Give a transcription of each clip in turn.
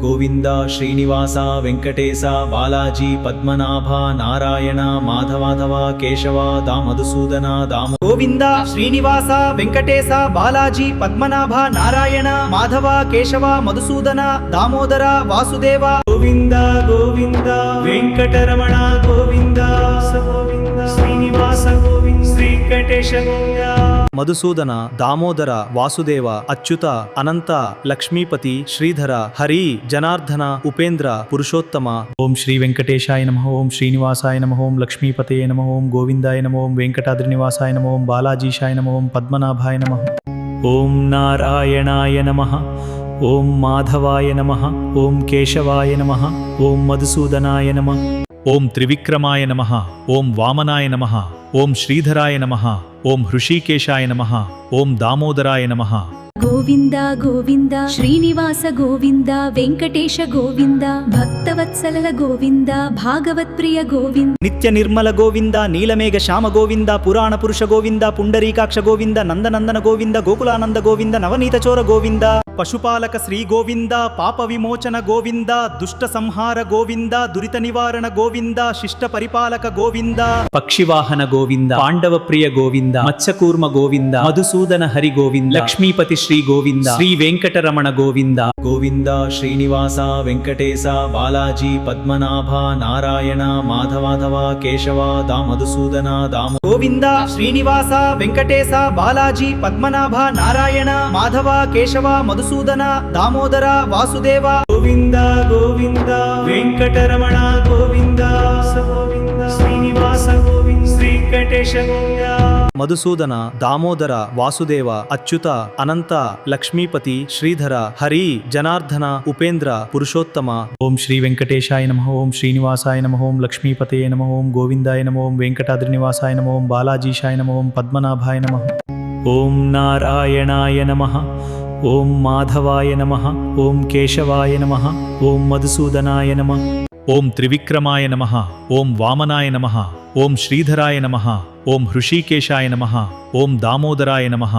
గోవింద శ్రీనివాస వెంకటేశ బాలాజీ పద్మనాభ నారాయణ మాధవాధవ కేశవ దామధుసూదన దామ. గోవింద శ్రీనివాస వెంకటేశ బాలాజీ పద్మనాభ నారాయణ మాధవ కేశవ మధుసూదన దామోదర వాసుదేవ. గోవింద గోవింద వెంకటరమణ గోవింద గోవింద శ్రీనివాస గోవింద శ్రీకంఠేశ గోవింద. మధుసూదన దామోదర వాసుదేవ అచ్యుత అనంత లక్ష్మీపతి శ్రీధర హరి జనార్దన ఉపేంద్ర పురుషోత్తమ. ఓం శ్రీ వెంకటేశాయ నమః. ఓం శ్రీనివాసాయ నమః. ఓం లక్ష్మీపతయే నమః. ఓం గోవిందాయ నమః. ఓం వెంకటాద్రి నివాసాయ నమః. ఓం బాలాజీశాయ నమః. ఓం పద్మనాభాయ నమః. ఓం నారాయణాయ నమః. ఓం మాధవాయ నమః. ఓం కేశవాయ నమః. ఓం మధుసూదనాయ నమః. ఓం త్రివిక్రమాయ నమః. ఓం వామనాయ నమః. ఓం శ్రీధరాయ నమః. ఓం హృషీకేశాయ నమః. ఓం దామోదరాయ నమః. గోవింద గోవింద శ్రీనివాస గోవింద వెంకటేశ గోవింద భక్తవత్సల గోవింద భాగవత్ ప్రియ గోవింద. నిత్య నిర్మల గోవింద నీలమేఘ శ్యామ గోవింద పురాణ పురుష గోవింద పుండరీకాక్ష గోవింద నందనందన గోవింద గోకులానంద గోవింద నవనీత చోర గోవింద. పశుపాలక శ్రీ గోవింద పాప విమోచన గోవింద దుష్ట సంహార గోవింద దురిత నివారణ గోవింద శిష్ట పరిపాలక గోవింద. పక్షివాహన గోవింద పాండవ ప్రియ గోవింద మత్స్యకూర్మ గోవింద మధుసూదన హరి గోవింద లక్ష్మీపతి శ్రీ గోవింద శ్రీ వెంకటరమణ గోవింద. గోవింద శ్రీనివాస వెంకటేశ బాలాజీ పద్మనాభ నారాయణ మాధవాధవ కేశవ దామధుసూదన దామ. గోవింద శ్రీనివాస వెంకటేశ బాలాజీ పద్మనాభ నారాయణ మాధవ కేశవ మధుసూదన దామోదర వాసుదేవ. గోవింద గోవింద వెంకటరమణ గోవింద గోవింద శ్రీనివాస గోవింద శ్రీకంఠేశ గోవింద. మధుసూదన దామోదర వాసుదేవ అచ్యుత అనంత లక్ష్మీపతి శ్రీధర హరి జనార్దన ఉపేంద్ర పురుషోత్తమ. ఓం శ్రీ వెంకటేశాయ నమః. ఓం శ్రీనివాసాయ నమః. ఓం లక్ష్మీపతయే నమః. ఓం గోవిందాయ నమః. ఓం వెంకటాద్రి నివాసాయ నమః. ఓం బాలాజీశాయ నమః. ఓం పద్మనాభాయ నమః. ఓం నారాయణాయ నమః. ఓం మాధవాయ నమః. ఓం కేశవాయ నమః. ఓం మధుసూదనాయ నమః. ఓం త్రివిక్రమాయ నమః. ఓం వామనాయ నమః. ఓం శ్రీధరాయ నమః. ఓం హృషీకేశాయ నమః. ఓం దామోదరాయ నమః.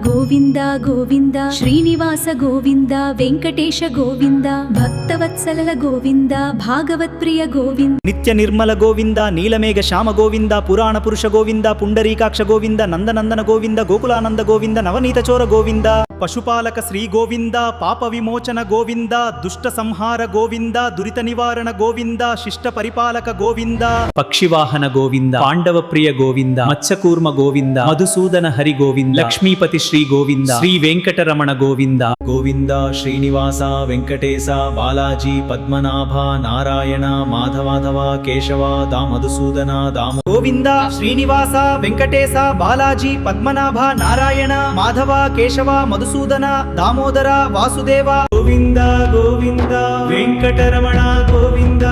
గోవింద గోవింద శ్రీనివాస గోవింద వెంకటేశ గోవింద భక్తవత్సల గోవింద భాగవత్ ప్రియ గోవింద. నిత్య నిర్మల గోవింద నీలమేఘ శ్యామ గోవింద పురాణ పురుష గోవింద పుండరీకాక్ష గోవింద నందనందన గోవింద గోకులానంద గోవింద నవనీత చోర గోవింద. పశుపాలక శ్రీ గోవింద పాప విమోచన గోవింద దుష్ట సంహార గోవింద దురిత నివారణ గోవింద శిష్ట పరిపాలక గోవింద. పక్షివాహన గోవింద పాండవ ప్రియ గోవింద మత్స్యకూర్మ గోవింద మధుసూదన హరి గోవింద లక్ష్మీపతి శ్రీ గోవింద శ్రీ వెంకటరమణ గోవింద. గోవింద శ్రీనివాస వెంకటేశ బాలాజీ పద్మనాభ నారాయణ మాధవాధవ కేశవ దామధుసూదన దామ. గోవింద శ్రీనివాస వెంకటేశ బాలాజీ పద్మనాభ నారాయణ మాధవ కేశవ మధుసూదన దామోదర వాసుదేవ. గోవింద గోవింద వెంకటరమణ గోవింద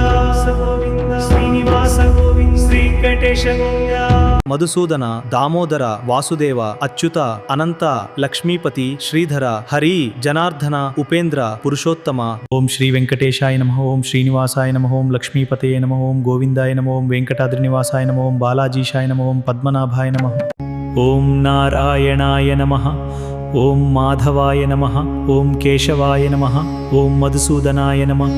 గోవింద శ్రీనివాస గోవింద శ్రీకంఠేశ గోవింద. మధుసూదన దామోదర వాసుదేవ అచ్యుత అనంత లక్ష్మీపతి శ్రీధర హరి జనార్దన ఉపేంద్ర పురుషోత్తమ. ఓం శ్రీ వెంకటేశాయ నమః. ఓం శ్రీనివాసాయ నమః. ఓం లక్ష్మీపతయే నమః. ఓం గోవిందాయ నమః. ఓం వెంకటాద్రి నివాసాయ నమః. ఓం బాలాజీశాయ నమః. ఓం పద్మనాభాయ నమః. ఓం నారాయణాయ నమః. ఓం మాధవాయ నమః. ఓం కేశవాయ నమః. ఓం మధుసూదనాయ నమః.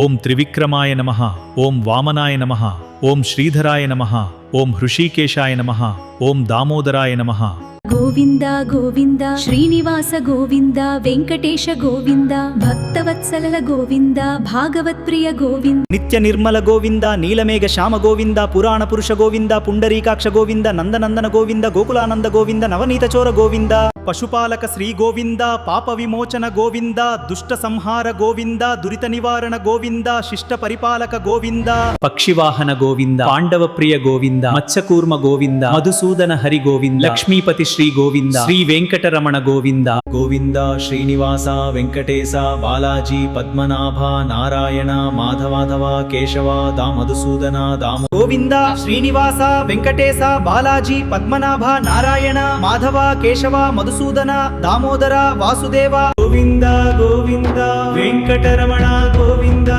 ఓం త్రివిక్రమాయ నమః. ఓం వామనాయ నమః. ఓం శ్రీధరాయ నమః. ఓం హృషీకేశాయ నమః. ఓం దామోదరాయ నమః. గోవింద గోవింద శ్రీనివాస గోవింద వెంకటేశ గోవింద భక్తవత్సల గోవింద భాగవత్ ప్రియ గోవింద. నిత్య నిర్మల గోవింద నీలమేఘ శ్యామ గోవింద పురాణ పురుష గోవింద పుండరీకాక్ష గోవింద నందనందన గోవింద గోకులానంద గోవింద నవనీత చోర గోవింద. పశుపాలక శ్రీ గోవింద పాప విమోచన గోవింద దుష్ట సంహార గోవింద దురిత నివారణ గోవింద శిష్ట పరిపాలక గోవింద. పక్షివాహన గోవింద పాండవ ప్రియ గోవింద మత్స్యకూర్మ గోవింద మధుసూదన హరి గోవింద లక్ష్మీపతి శ్రీ గోవింద శ్రీ వెంకటరమణ గోవింద. గోవింద శ్రీనివాస వెంకటేశ బాలాజీ పద్మనాభ నారాయణ మాధవాధవ కేశవ దామధుసూదన దామ. గోవింద శ్రీనివాస వెంకటేశ బాలాజీ పద్మనాభ నారాయణ మాధవ కేశవ మధుసూదన దామోదర వాసుదేవ. గోవింద గోవింద వెంకటరమణ గోవింద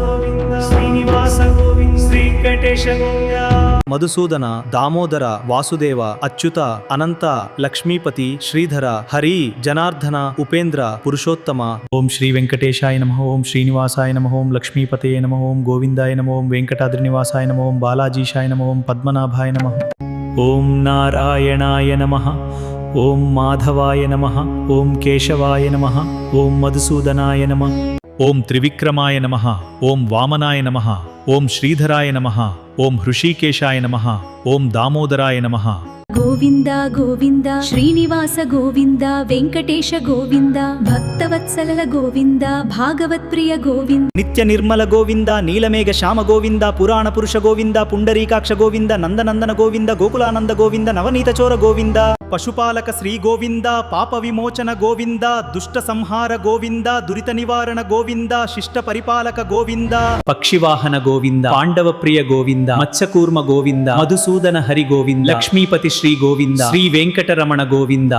గోవింద శ్రీనివాస గోవింద శ్రీకంఠేశ గోవింద. ಮಧುಸೂದನ ದಾಮೋದರ ವಾಸುದೇವ ಅಚ್ಯುತ ಅನಂತ ಲಕ್ಷ್ಮೀಪತಿ ಶ್ರೀಧರ ಹರಿ ಜನಾರ್ದನ ಉಪೇಂದ್ರ ಪುರುಷೋತ್ತಮ. ಓಂ ಶ್ರೀ ವೆಂಕಟೇಶಾಯ ನಮಃ. ಓಂ ಶ್ರೀನಿವಾಸಾಯ ನಮಃ. ಓಂ ಲಕ್ಷ್ಮೀಪತಯೇ ನಮಃ. ಓಂ ಗೋವಿಂದಾಯ ನಮಃ. ಓಂ ವೆಂಕಟಾದ್ರಿ ನಿವಾಸಾಯ ನಮಃ. ಓಂ ಬಾಲಾಜೀಶಾಯ ನಮಃ. ಓಂ ಪದ್ಮನಾಭಾಯ ನಮಃ. ಓಂ ನಾರಾಯಣಾಯ ನಮಃ. ಓಂ ಮಾಧವಾಯ ನಮಃ. ಓಂ ಕೇಶವಾಯ ನಮಃ. ಓಂ ಮಧುಸೂದನಾಯ ನಮಃ. ಓಂ ತ್ರಿವಿಕ್ರಮಾಯ ನಮಃ. ಓಂ ವಾಮನಾಯ ನಮಃ. ಓಂ ಶ್ರೀಧರಾಯ ನಮಃ. ಓಂ ಹೃಷಿಕೇಶಾಯ ನಮಃ. ಓಂ ದಾಮೋದರಾಯ ನಮಃ. ಗೋವಿಂದ ಗೋವಿಂದ ಶ್ರೀನಿವಾಸ ಗೋವಿಂದ ವೆಂಕಟೇಶ ಗೋವಿಂದ ಭಕ್ತವತ್ಸಲ ಗೋವಿಂದ ಭಾಗವತ್ ಪ್ರಿಯ ಗೋವಿಂದ ನಿತ್ಯ ನಿರ್ಮಲ ಗೋವಿಂದ ನೀಲಮೇಘ ಶ್ಯಾಮ ಗೋವಿಂದ ಪುರಾಣ ಪುರುಷ ಗೋವಿಂದ ಪುಂಡರೀಕಾಕ್ಷ ಗೋವಿಂದ ನಂದನಂದನ ಗೋವಿಂದ ಗೋಕುಲಾನಂದ ಗೋವಿಂದ ನವನೀತ ಚೋರ ಗೋವಿಂದ ಪಶುಪಾಲಕ ಶ್ರೀ ಗೋವಿಂದ ಪಾಪ ವಿಮೋಚನ ಗೋವಿಂದ ದುಷ್ಟ ಸಂಹಾರ ಗೋವಿಂದ ದುರಿತ ನಿವಾರಣ ಗೋವಿಂದ ಶಿಷ್ಟ ಪರಿಪಾಲಕ ಗೋವಿಂದ ಪಕ್ಷಿವಾಹನ ಗೋವಿಂದ ಪಾಂಡವ ಪ್ರಿಯ ಗೋವಿಂದ ಮತ್ಸ್ಯಕೂರ್ಮ ಗೋವಿಂದ ಮಧುಸೂದನ ಹರಿ ಗೋವಿಂದ ಲಕ್ಷ್ಮೀಪತಿ ಶ್ರೀ ಗೋವಿಂದ ಶ್ರೀ ವೆಂಕಟರಮಣ ಗೋವಿಂದ